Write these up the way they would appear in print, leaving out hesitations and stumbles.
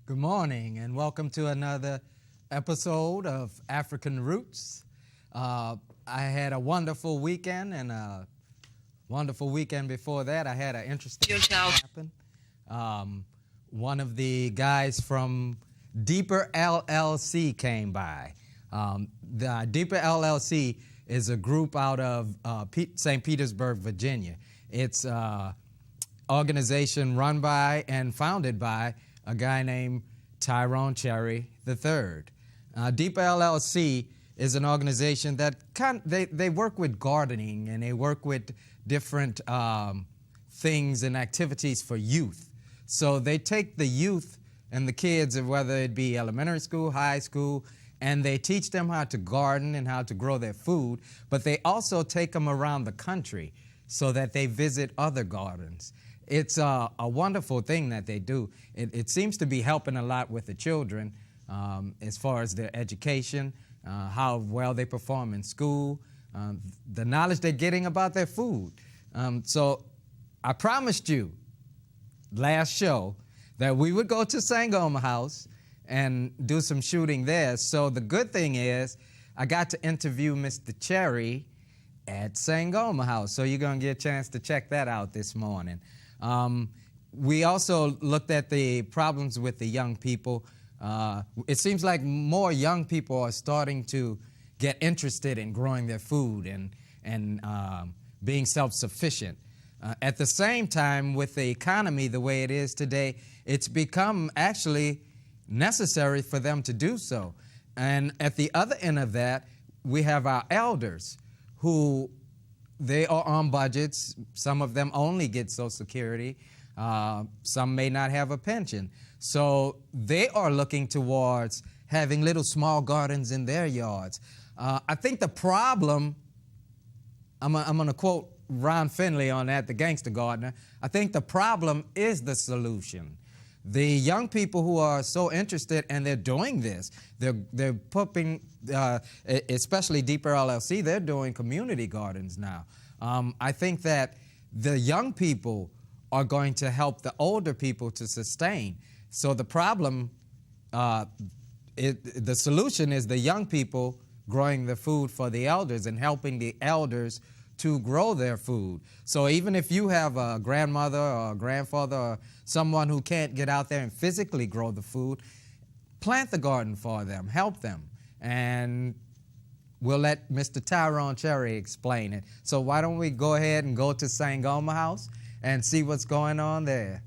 Good morning and welcome to another episode of African Roots. I had a wonderful weekend and a wonderful weekend before that. I had an interesting thing happen. One of the guys from Deeper LLC came by. The Deeper LLC is a group out of St. Petersburg, Virginia. It's an organization run by and founded by a guy named Tyrone Cherry III. Deeper LLC is an organization that they work with gardening and they work with different things and activities for youth. So they take the youth and the kids, whether it be elementary school, high school, and they teach them how to garden and how to grow their food, but they also take them around the country so that they visit other gardens. It's a wonderful thing that they do. It seems to be helping a lot with the children as far as their education, how well they perform in school, the knowledge they're getting about their food. So I promised you last show that we would go to Sangoma House and do some shooting there. So the good thing is I got to interview Mr. Cherry at Sangoma House. So you're going to get a chance to check that out this morning. We also looked at the problems with the young people. It seems like more young people are starting to get interested in growing their food and being self-sufficient. At the same time, with the economy the way it is today, it's become actually necessary for them to do so. And at the other end of that, we have our elders who they are on budgets. Some of them only get Social Security. Some may not have a pension. So they are looking towards having little small gardens in their yards. I think the problem, I'm going to quote Ron Finley on that, the gangster gardener, I think the problem is the solution. The young people who are so interested and they're doing this, they're putting, especially Deeper LLC, they're doing community gardens now. I think that the young people are going to help the older people to sustain. So the problem, the solution is the young people growing the food for the elders and helping the elders to grow their food. So even if you have a grandmother or a grandfather or someone who can't get out there and physically grow the food, plant the garden for them, help them. And we'll let Mr. Tyrone Cherry explain it. So why don't we go ahead and go to Sangoma House and see what's going on there.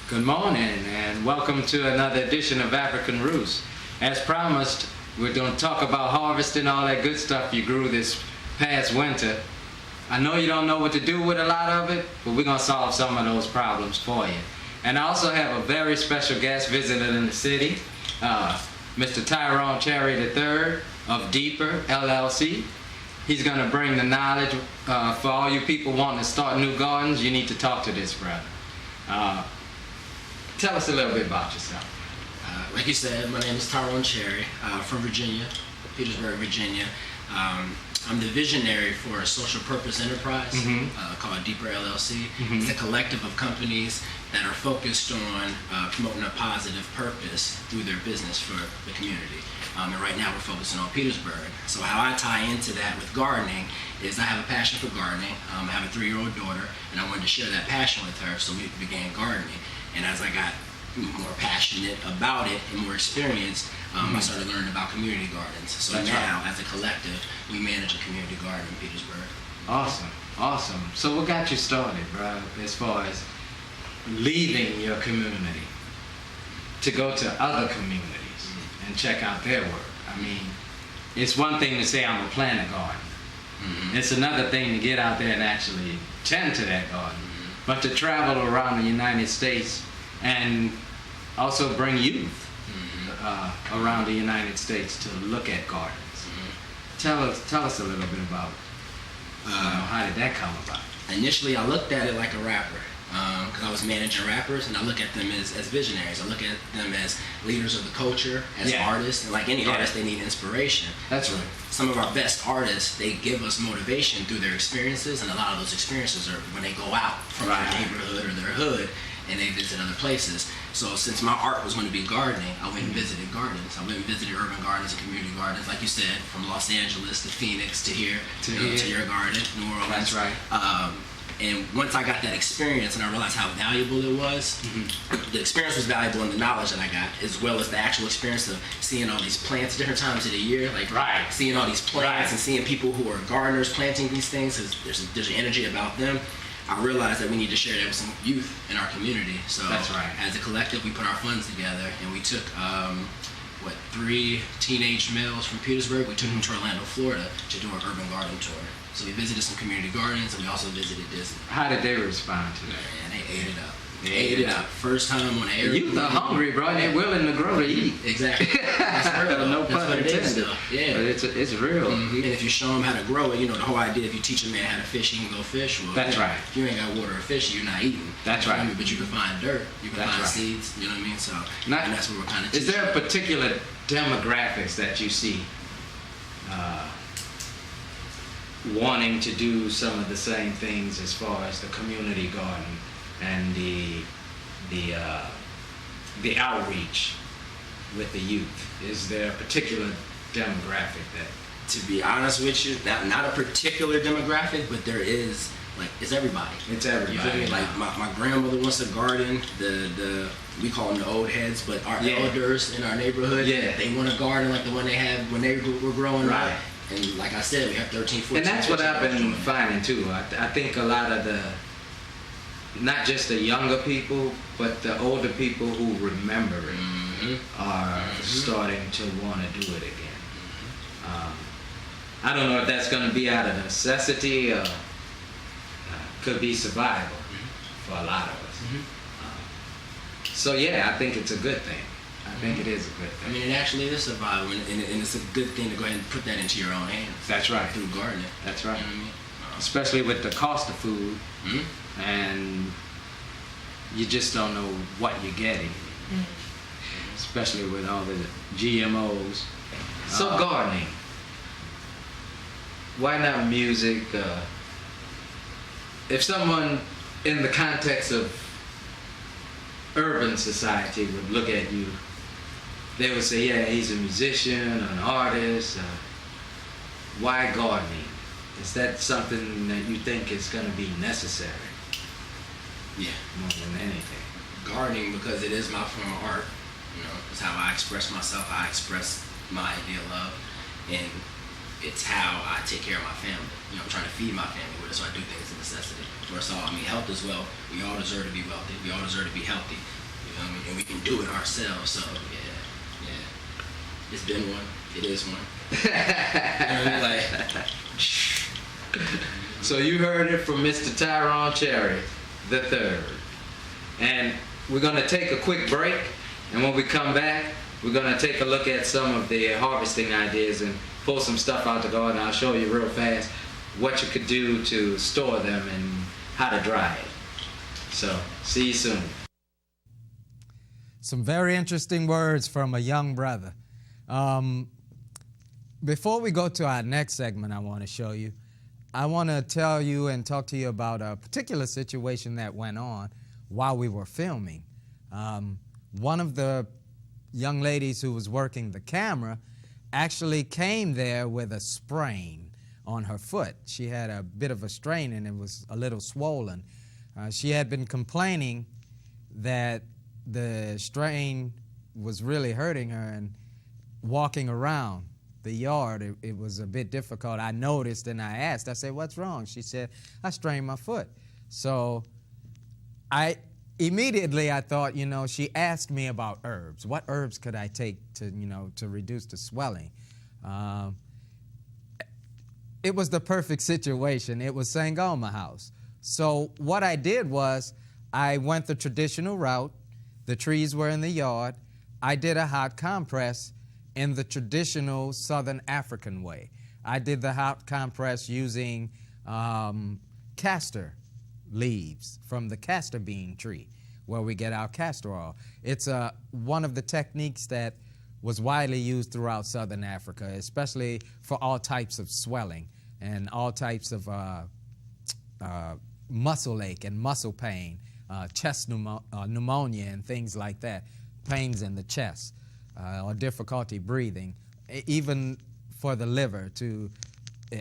Good morning and welcome to another edition of African Roots. As promised, we're going to talk about harvesting all that good stuff you grew this past winter. I know you don't know what to do with a lot of it, but we're going to solve some of those problems for you. And I also have a very special guest visiting in the city, Mr. Tyrone Cherry III of Deeper LLC. He's going to bring the knowledge for all you people wanting to start new gardens. You need to talk to this brother. Tell us a little bit about yourself. Like you said, my name is Tyrone Cherry from Virginia, Petersburg, Virginia. I'm the visionary for a social purpose enterprise called Deeper LLC. It's a collective of companies that are focused on promoting a positive purpose through their business for the community. And right now we're focusing on Petersburg. So how I tie into that with gardening is I have a passion for gardening. I have a 3-year-old daughter, and I wanted to share that passion with her, so we began gardening. And as I got more passionate about it and more experienced, I started learning about community gardens. So that's now, right, as a collective, we manage a community garden in Petersburg. Awesome, awesome. So what got you started, bro, as far as leaving your community to go to other communities and check out their work? I mean, it's one thing to say I'm gonna plant a garden. It's another thing to get out there and actually tend to that garden. But to travel around the United States and also bring youth around the United States to look at gardens. Tell us a little bit about how did that come about? Initially, I looked at it like a rapper. because I was managing rappers, and I look at them as visionaries. I look at them as leaders of the culture, as artists, and like any artist, they need inspiration. That's right. Some of our best artists, they give us motivation through their experiences, and a lot of those experiences are when they go out from their neighborhood or their hood, and they visit other places. So since my art was going to be gardening, I went and visited gardens. I went and visited urban gardens and community gardens, like you said, from Los Angeles to Phoenix to here, to your garden, New Orleans. That's right. And once I got that experience and I realized how valuable it was, the experience was valuable in the knowledge that I got, as well as the actual experience of seeing all these plants at different times of the year, like seeing all these plants and seeing people who are gardeners planting these things, because there's an energy about them. I realized that we need to share that with some youth in our community. So as a collective, we put our funds together and we took 3 teenage males from Petersburg. We took them to Orlando, Florida to do an urban garden tour. So we visited some community gardens, and we also visited Disney. How did they respond to that? Man, they ate it up. They ate it up. First time on the air. Youth are hungry, bro. They're willing to grow to eat. Exactly. That's real. No pun intended. Yeah. But it's real. And if you show them how to grow it, the whole idea, if you teach a man how to fish, he can go fish. Well, that's right. If you ain't got water or fish, you're not eating. That's right. But you can find dirt. You can find seeds. You know what I mean? So, and that's what we're kind of teaching. Is there a particular demographics that you see wanting to do some of the same things as far as the community garden and the outreach with the youth? Is there a particular demographic that? To be honest with you, not a particular demographic, but there is, it's everybody. It's everybody. You feel me? Like my grandmother wants to garden. We call them the old heads, but our elders in our neighborhood, they want to garden like the one they had when they were growing up. And like I said, we have 13, 14. And that's what I've been finding too. I think a lot of not just the younger people, but the older people who remember it are starting to want to do it again. I don't know if that's going to be out of necessity or could be survival for a lot of us. So yeah, I think it's a good thing. I think it is a good thing. I mean, it actually is survival, and it's a good thing to go ahead and put that into your own hands. That's right. Through gardening. That's right. You know what I mean? Especially with the cost of food, and you just don't know what you're getting. Especially with all the GMOs. So gardening. Why not music? If someone in the context of urban society would look at you, they would say, yeah, he's a musician, an artist. Why gardening? Is that something that you think is going to be necessary? Yeah. More than anything. Gardening, because it is my form of art. It's how I express myself, how I express my idea of love, and it's how I take care of my family. I'm trying to feed my family with it, so I do think it's a necessity. First of all, health as well. We all deserve to be wealthy. We all deserve to be healthy. You know what I mean? And we can do it ourselves. So yeah. It's been one. It is one. You know what I mean? So you heard it from Mr. Tyrone Cherry III. And we're going to take a quick break. And when we come back, we're going to take a look at some of the harvesting ideas and pull some stuff out the garden. I'll show you real fast what you could do to store them and how to dry it. So, see you soon. Some very interesting words from a young brother. Before we go to our next segment I want to show you, I want to tell you and talk to you about a particular situation that went on while we were filming. One of the young ladies who was working the camera actually came there with a sprain on her foot. She had a bit of a strain and it was a little swollen. She had been complaining that the strain was really hurting her, and walking around the yard, it was a bit difficult. I noticed and I asked, I said, what's wrong? She said, I strained my foot. So immediately I thought, she asked me about herbs. What herbs could I take to reduce the swelling? It was the perfect situation. It was Sangoma House. So what I did was I went the traditional route. The trees were in the yard. I did a hot compress in the traditional Southern African way. I did the hot compress using castor leaves from the castor bean tree, where we get our castor oil. It's one of the techniques that was widely used throughout Southern Africa, especially for all types of swelling and all types of muscle ache and muscle pain. pneumonia and things like that, pains in the chest, or difficulty breathing, even for the liver, to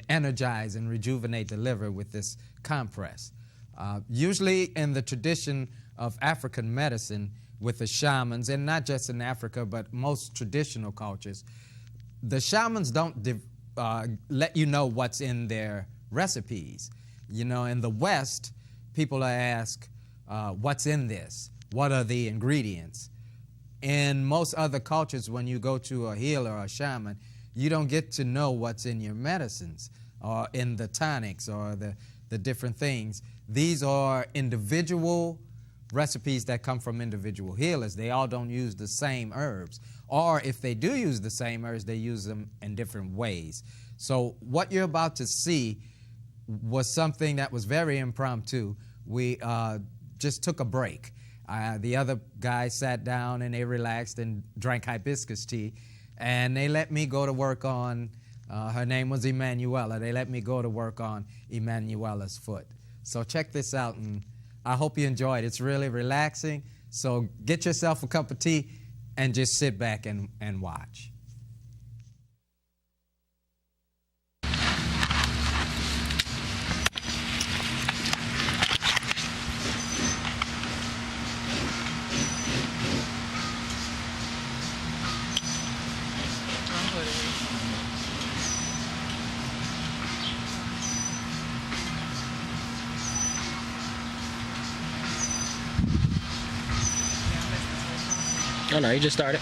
energize and rejuvenate the liver with this compress. Usually in the tradition of African medicine with the shamans, and not just in Africa, but most traditional cultures, the shamans don't let you know what's in their recipes. You know, in the West, people are asked, what's in this? What are the ingredients? In most other cultures, when you go to a healer or a shaman, you don't get to know what's in your medicines or in the tonics or the different things. These are individual recipes that come from individual healers. They all don't use the same herbs. Or if they do use the same herbs, they use them in different ways. So what you're about to see was something that was very impromptu. We just took a break. The other guys sat down and they relaxed and drank hibiscus tea, and they let me go to work on, her name was Emanuela, they let me go to work on Emanuela's foot. So check this out, and I hope you enjoy it. It's really relaxing, so get yourself a cup of tea and just sit back and watch. Oh no, you just started.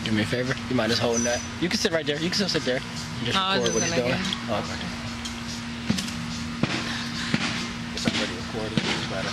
Do me a favor. You mind just holding that? You can sit right there. You can still sit there. And just record what he's doing. Oh, okay. It's already recorded. It's better.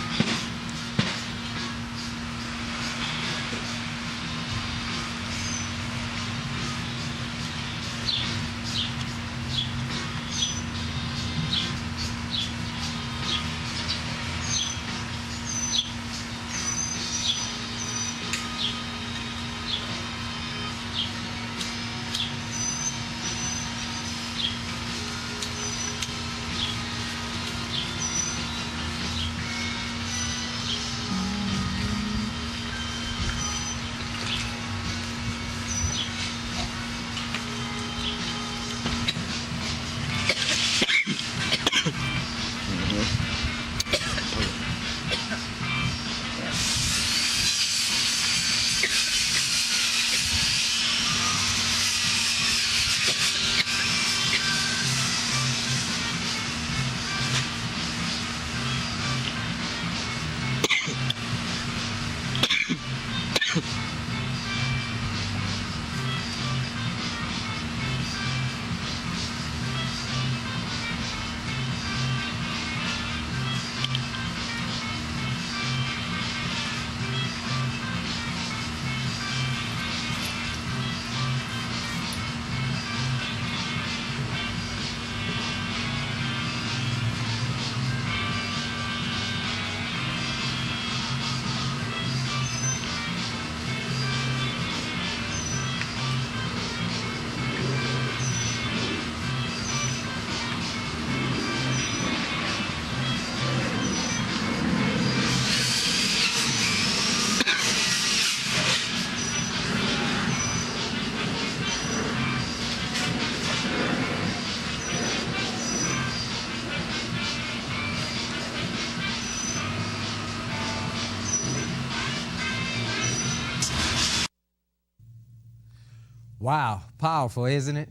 Wow, powerful, isn't it?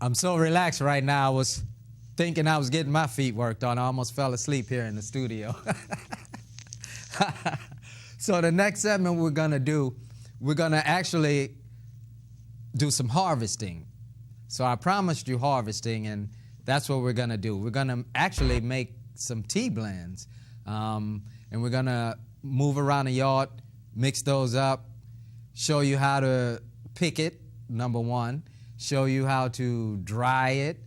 I'm so relaxed right now. I was thinking I was getting my feet worked on. I almost fell asleep here in the studio. So the next segment we're gonna do, we're gonna actually do some harvesting. So I promised you harvesting, and that's what we're going to do. We're going to actually make some tea blends, and we're going to move around the yard, mix those up, show you how to pick it, number one, show you how to dry it.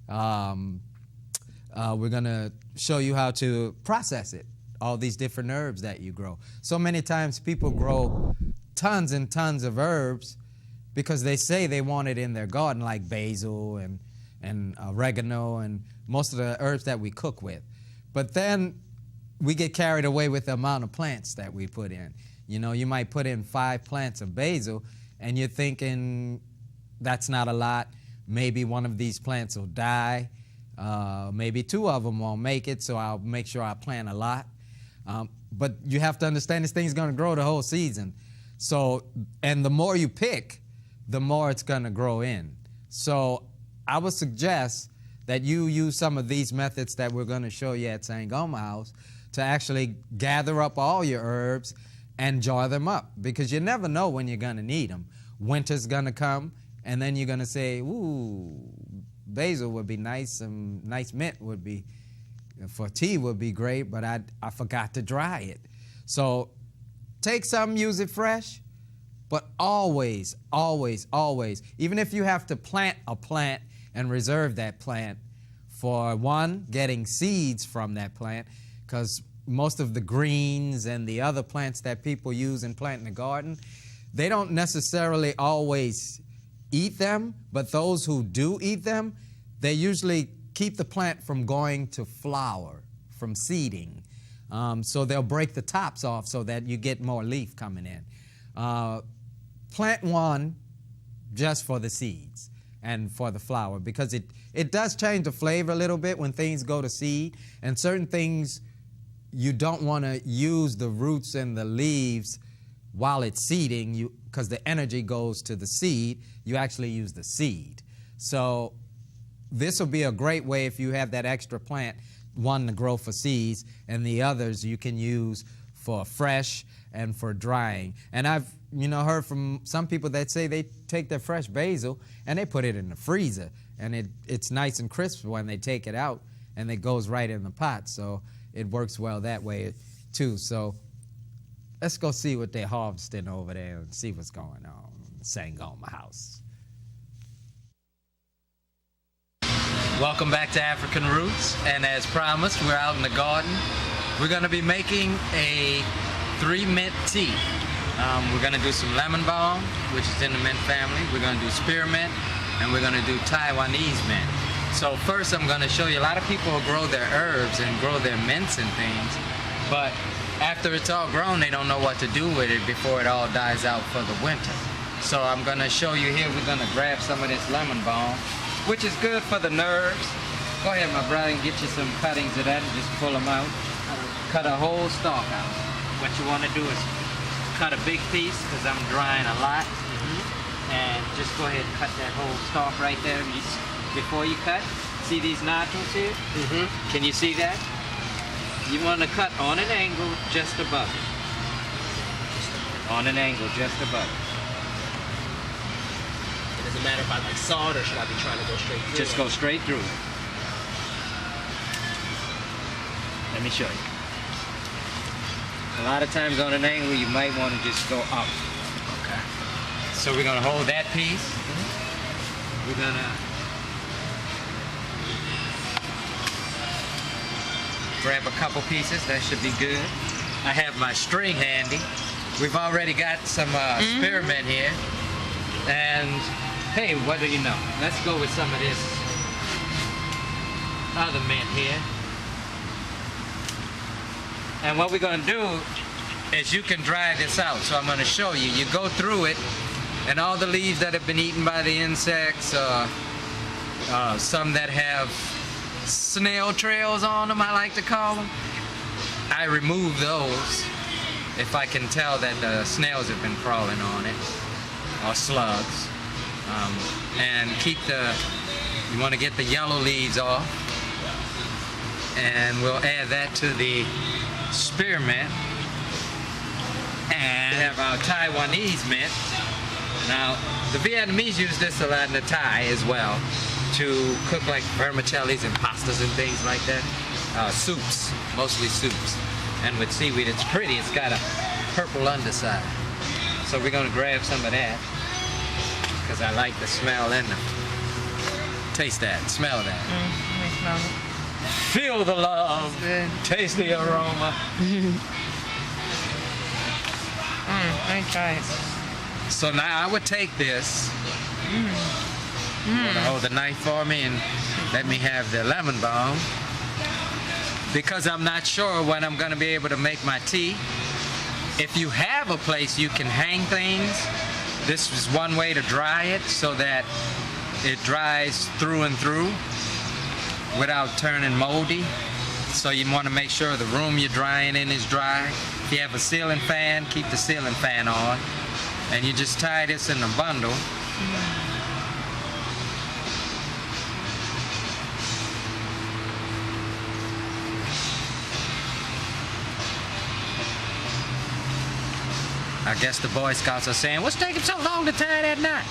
We're going to show you how to process it, all these different herbs that you grow. So many times people grow tons and tons of herbs because they say they want it in their garden, like basil and oregano and most of the herbs that we cook with. But then we get carried away with the amount of plants that we put in. You know, you might put in 5 plants of basil, and you're thinking that's not a lot. Maybe one of these plants will die. Maybe 2 of them won't make it, so I'll make sure I plant a lot. But you have to understand this thing's going to grow the whole season. So, and the more you pick, the more it's going to grow in. So I would suggest that you use some of these methods that we're going to show you at Sangoma House to actually gather up all your herbs and jar them up, because you never know when you're going to need them. Winter's going to come, and then you're going to say, ooh, basil would be nice, and nice mint would be, for tea would be great, but I forgot to dry it. So take some, use it fresh, but always, always, always, even if you have to plant a plant and reserve that plant for, one, getting seeds from that plant, because most of the greens and the other plants that people use and plant in the garden, they don't necessarily always eat them, but those who do eat them, they usually keep the plant from going to flower, from seeding. So they'll break the tops off so that you get more leaf coming in. Plant one just for the seeds and for the flower, because it does change the flavor a little bit when things go to seed, and certain things you don't want to use the roots and the leaves while it's seeding, because the energy goes to the seed. You actually use the seed. So this will be a great way if you have that extra plant, one to grow for seeds, and the others you can use for fresh and for drying. And I've heard from some people that say they take their fresh basil and they put it in the freezer, and it's nice and crisp when they take it out, and it goes right in the pot. So it works well that way too. So let's go see what they're harvesting over there and see what's going on in Sangoma House. Welcome back to African Roots, and as promised, we're out in the garden. We're going to be making a 3-mint tea. We're going to do some lemon balm, which is in the mint family. We're going to do spearmint, and we're going to do Taiwanese mint. So first I'm going to show you, a lot of people grow their herbs and grow their mints and things, but after it's all grown, they don't know what to do with it before it all dies out for the winter. So I'm going to show you here, we're going to grab some of this lemon balm, which is good for the nerves. Go ahead, my brother, and get you some cuttings of that and just pull them out. Cut a whole stalk out. What you want to do is cut a big piece, because I'm drying a lot. And just go ahead and cut that whole stalk right there. Before you cut, see these nodules here? Can you see that? You want to cut on an angle just above it. On an angle just above it. It doesn't matter if I saw it, or should I be trying to go straight through? Just go straight through it. Let me show you. A lot of times on an angle, you might want to just go up. Okay. So we're going to hold that piece. We're going to grab a couple pieces. That should be good. I have my string handy. We've already got some spearmint here. And hey, what do you know? Let's go with some of this other mint here. And what we're going to do is you can dry this out. So I'm going to show you. You go through it, and all the leaves that have been eaten by the insects, some that have snail trails on them, I like to call them, I remove those if I can tell that the snails have been crawling on it, or slugs. And you want to get the yellow leaves off, and we'll add that to the spearmint. And we have our Taiwanese mint. Now, the Vietnamese use this a lot in the Thai as well. to cook like vermicellis and pastas and things like that. Soups, mostly soups. And with seaweed, it's pretty. It's got a purple underside. So we're gonna grab some of that because I like the smell and the taste that, smell that. We smell it. Feel the love, Good. taste the aroma. Let me try it. So now I would take this. Hold the knife for me and let me have the lemon balm. Because I'm not sure when I'm gonna be able to make my tea. If you have a place you can hang things, this is one way to dry it so that it dries through and through without turning moldy. So you want to make sure the room you're drying in is dry. If you have a ceiling fan, keep the ceiling fan on. And you just tie this in a bundle. I guess the Boy Scouts are saying, what's taking so long to tie that knot?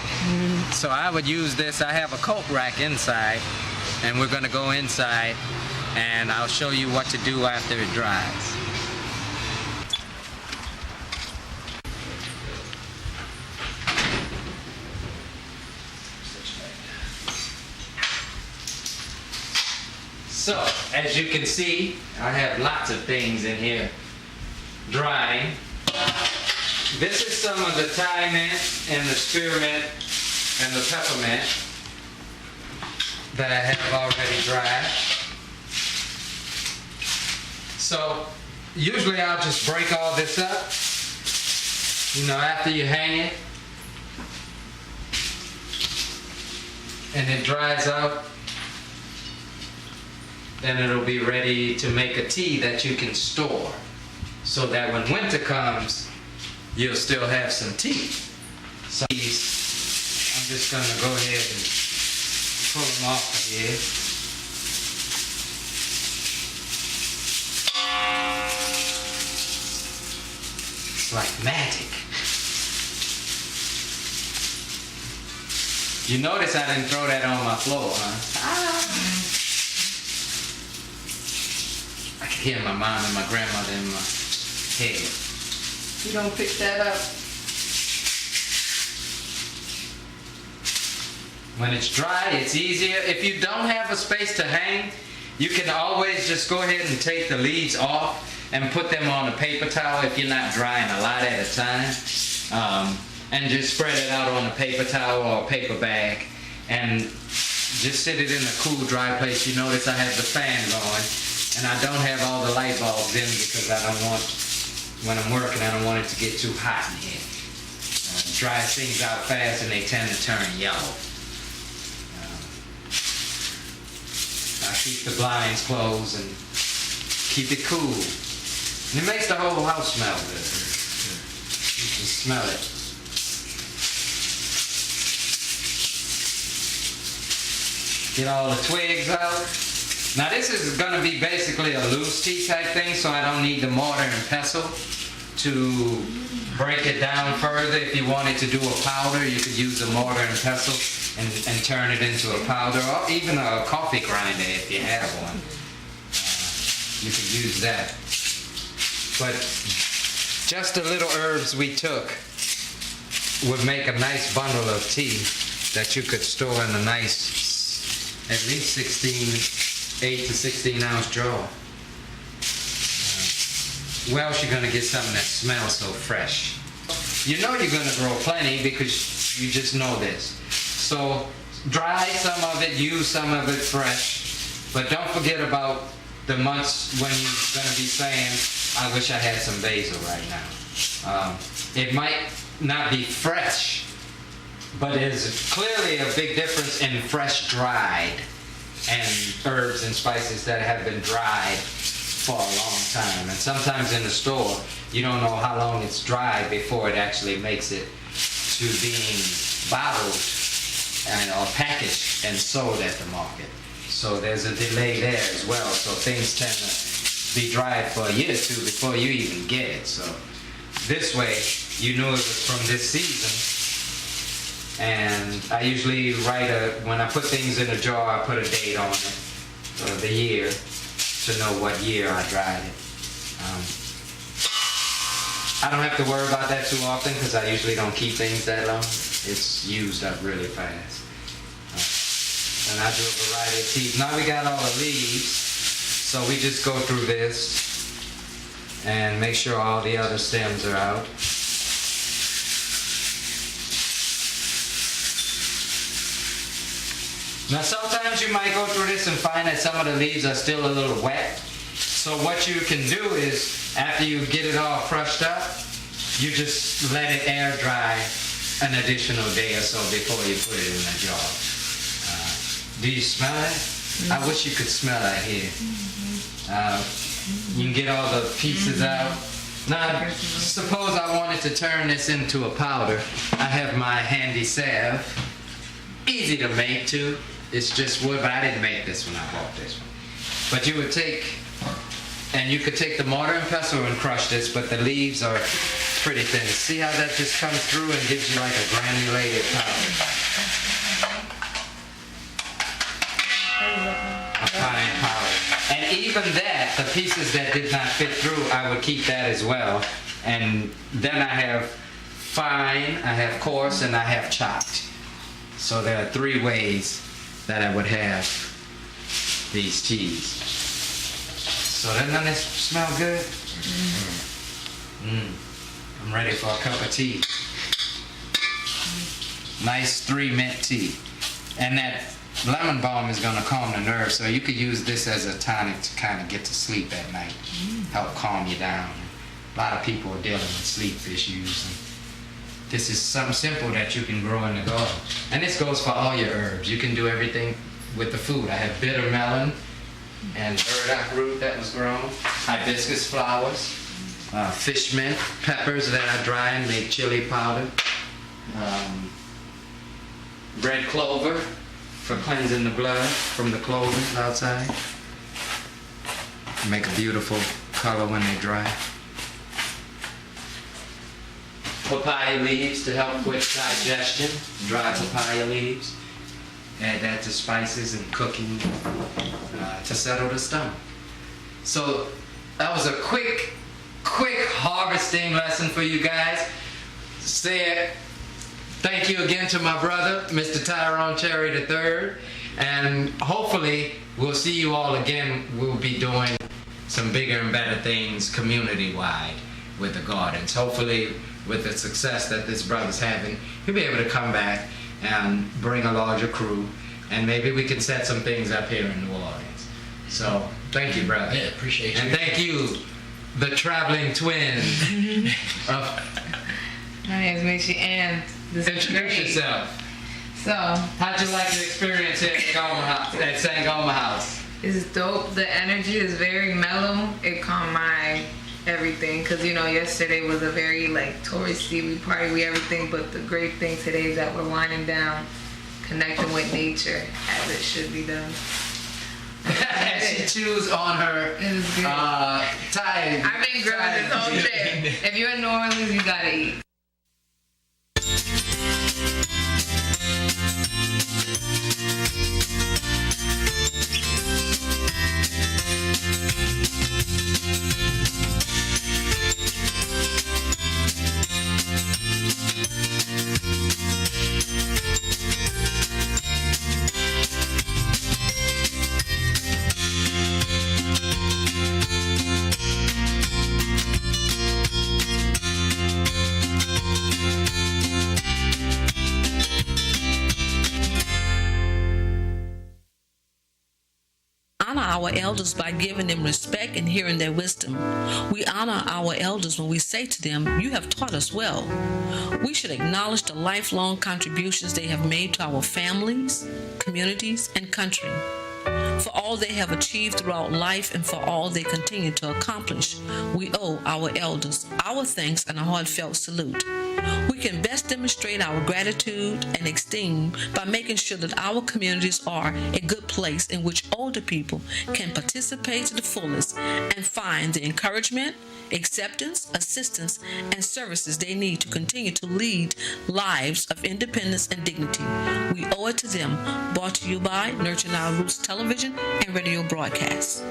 So I would use this. I have a coat rack inside, and we're going to go inside, and I'll show you what to do after it dries. So, as you can see, I have lots of things in here drying. This is some of the Thai mint and the spearmint and the peppermint that I have already dried. So usually I'll just break all this up, you know, after you hang it and it dries out, then it'll be ready to make a tea that you can store so that when winter comes, you'll still have some tea. So I'm just going to go ahead and pull them off of here. It's like magic. You notice I didn't throw that on my floor, huh? I could hear my mom and my grandmother in my head. You don't pick that up. When it's dry, it's easier. If you don't have a space to hang, you can always just go ahead and take the leaves off and put them on a paper towel if you're not drying a lot at a time. And just spread it out on a paper towel or a paper bag and just sit it in a cool, dry place. You notice I have the fan going and I don't have all the light bulbs in because I don't want, when I'm working, I don't want it to get too hot in here. Dries things out fast and they tend to turn yellow. I keep the blinds closed and keep it cool. And it makes the whole house smell good. You can smell it. Get all the twigs out. Now this is going to be basically a loose tea type thing, so I don't need the mortar and pestle to break it down further. If you wanted to do a powder, you could use a mortar and pestle and turn it into a powder, or even a coffee grinder if you have one. You could use that. But just the little herbs we took would make a nice bundle of tea that you could store in a nice, at least 8 to 16 ounce jar. Where else you're going to get something that smells so fresh? You know you're going to grow plenty because you just know this. So dry some of it, use some of it fresh, but don't forget about the months when you're going to be saying, I wish I had some basil right now. It might not be fresh, but there's clearly a big difference in fresh dried and herbs and spices that have been dried for a long time. And sometimes in the store, you don't know how long it's dried before it actually makes it to being bottled or packaged and sold at the market. So there's a delay there as well. So things tend to be dried for a year or two before you even get it. So this way, you knew it was from this season, And I usually when I put things in a jar, I put a date on it, or the year, to know what year I dried it. I don't have to worry about that too often because I usually don't keep things that long. It's used up really fast. And I do a variety of teas. Now we got all the leaves, so we just go through this and make sure all the other stems are out. Now sometimes you might go through this and find that some of the leaves are still a little wet. So what you can do is, after you get it all crushed up, you just let it air dry an additional day or so before you put it in the jar. Do you smell it? Mm-hmm. I wish you could smell that here. You can get all the pieces out. Now, suppose I wanted to turn this into a powder. I have my handy salve. Easy to make too. It's just wood, but I didn't make this one. I bought this one. But you would take, and you could take the mortar and pestle and crush this, but the leaves are pretty thin. See how that just comes through and gives you like a granulated powder. A fine powder. And even that, the pieces that did not fit through, I would keep that as well. And then I have fine, I have coarse, and I have chopped. So there are 3 ways that I would have these teas. So doesn't this smell good? I'm ready for a cup of tea. Nice 3 mint tea. And that lemon balm is going to calm the nerves, so you could use this as a tonic to kind of get to sleep at night. Help calm you down. A lot of people are dealing with sleep issues. And this is something simple that you can grow in the garden. And this goes for all your herbs. You can do everything with the food. I have bitter melon and burdock root that was grown, hibiscus flowers, fish mint, peppers that I dry and make chili powder, red clover for cleansing the blood from the clovers outside. Make a beautiful color when they dry. Papaya leaves to help with digestion, dry papaya leaves. Add that to spices and cooking to settle the stomach. So that was a quick harvesting lesson for you guys. Thank you again to my brother, Mr. Tyrone Cherry III. And hopefully we'll see you all again. We'll be doing some bigger and better things community-wide with the gardens. Hopefully with the success that this brother's having, he'll be able to come back and bring a larger crew, and maybe we can set some things up here in New Orleans. So, thank you, brother. Yeah, appreciate you. And thank you, the traveling twin. My name is Michi, and this is Introduce great. yourself. So, How'd you like the experience here at Sangoma House? it's dope. The energy is very mellow. It calmed my everything, because yesterday was a very touristy, we party, everything, but the great thing today is that we're winding down, connecting with nature as it should be done. And she chews on her It is good. tie. I've been growing this whole trip. If you're in New Orleans, you gotta eat. Honor our elders by giving them respect and hearing their wisdom. We honor our elders when we say to them, "You have taught us well." We should acknowledge the lifelong contributions they have made to our families, communities, and country. For all they have achieved throughout life and for all they continue to accomplish, we owe our elders our thanks and a heartfelt salute. We can best demonstrate our gratitude and esteem by making sure that our communities are a good place in which older people can participate to the fullest and find the encouragement, acceptance, assistance, and services they need to continue to lead lives of independence and dignity. We owe it to them. Brought to you by Nurturing Our Roots Television and Radio Broadcast.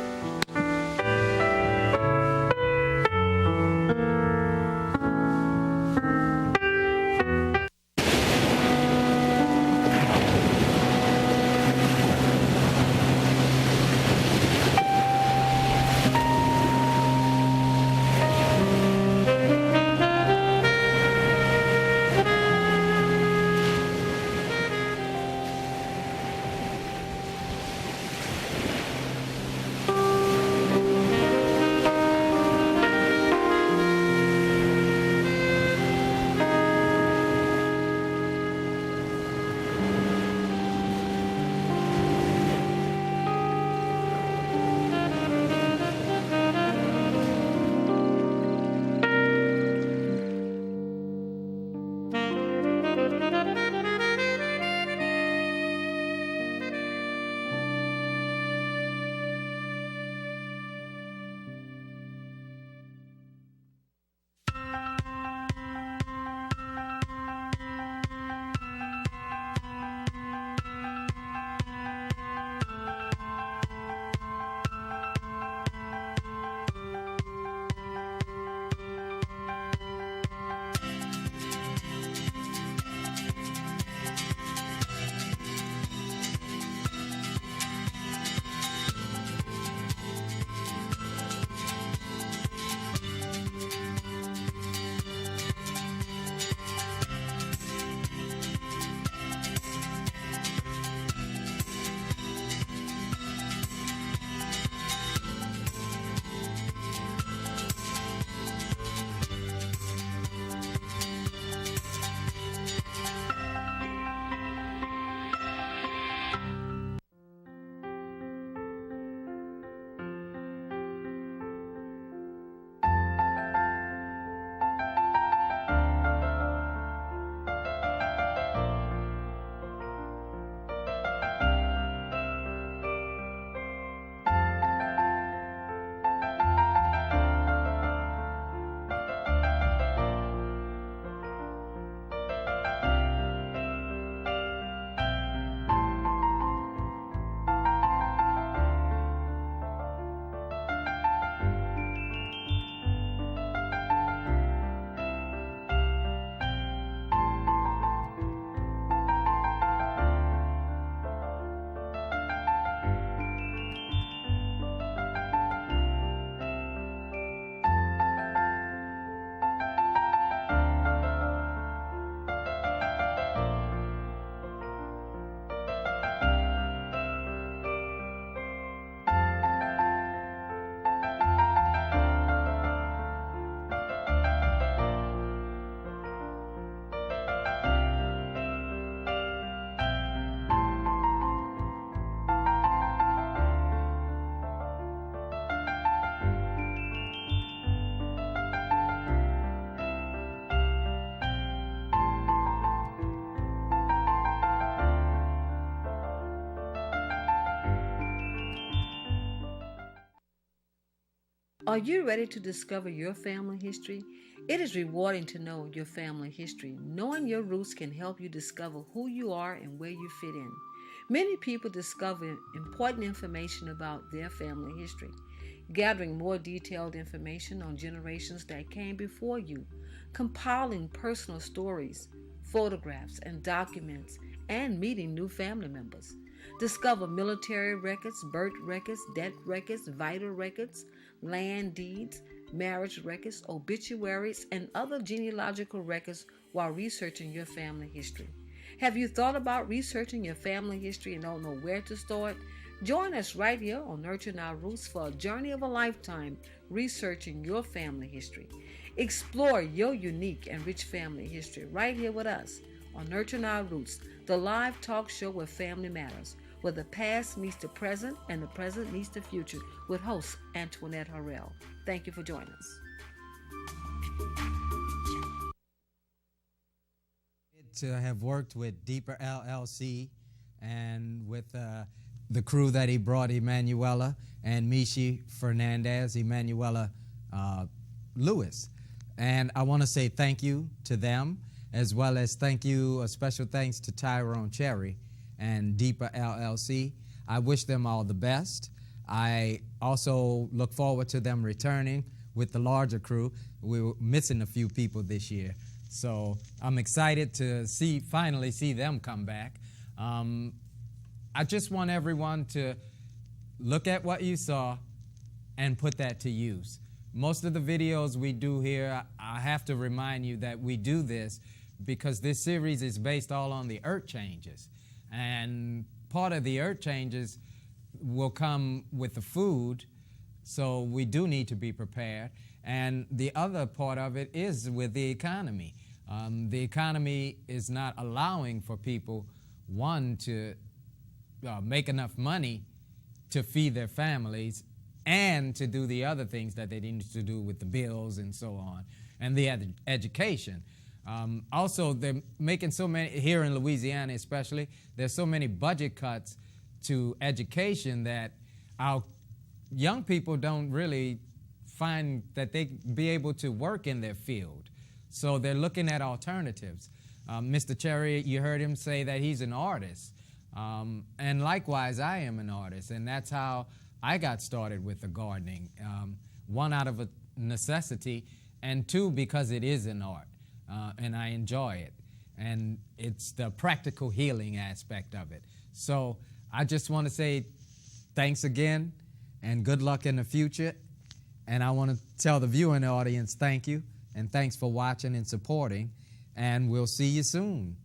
Are you ready to discover your family history? It is rewarding to know your family history. Knowing your roots can help you discover who you are and where you fit in. Many people discover important information about their family history, gathering more detailed information on generations that came before you, compiling personal stories, photographs, and documents, and meeting new family members. Discover military records, birth records, death records, vital records, land deeds, marriage records, obituaries, and other genealogical records while researching your family history. Have you thought about researching your family history and don't know where to start? Join us right here on Nurturing Our Roots for a journey of a lifetime researching your family history. Explore your unique and rich family history right here with us on Nurturing Our Roots, the live talk show where family matters, where the past meets the present and the present meets the future, with host Antoinette Harrell. Thank you for joining us. to have worked with Deeper LLC and with the crew that he brought, Emanuela and Mishi Fernandez, Emanuela Lewis. And I want to say thank you to them, as well as a special thanks to Tyrone Cherry and Deeper LLC. I wish them all the best. I also look forward to them returning with the larger crew. We were missing a few people this year, so I'm excited to finally see them come back. I just want everyone to look at what you saw and put that to use. Most of the videos we do here, I have to remind you that we do this because this series is based all on the earth changes. And part of the earth changes will come with the food, so we do need to be prepared. And the other part of it is with the economy. The economy is not allowing for people, one, to make enough money to feed their families and to do the other things that they need to do with the bills and so on, and the education. Also, they're making so many, here in Louisiana especially, there's so many budget cuts to education that our young people don't really find that they be able to work in their field. So they're looking at alternatives. Mr. Cherry, you heard him say that he's an artist. And likewise, I am an artist, and that's how I got started with the gardening. One, out of a necessity, and two, because it is an art, and I enjoy it. And it's the practical healing aspect of it. So I just want to say thanks again, and good luck in the future. And I want to tell the viewing audience thank you, and thanks for watching and supporting, and we'll see you soon.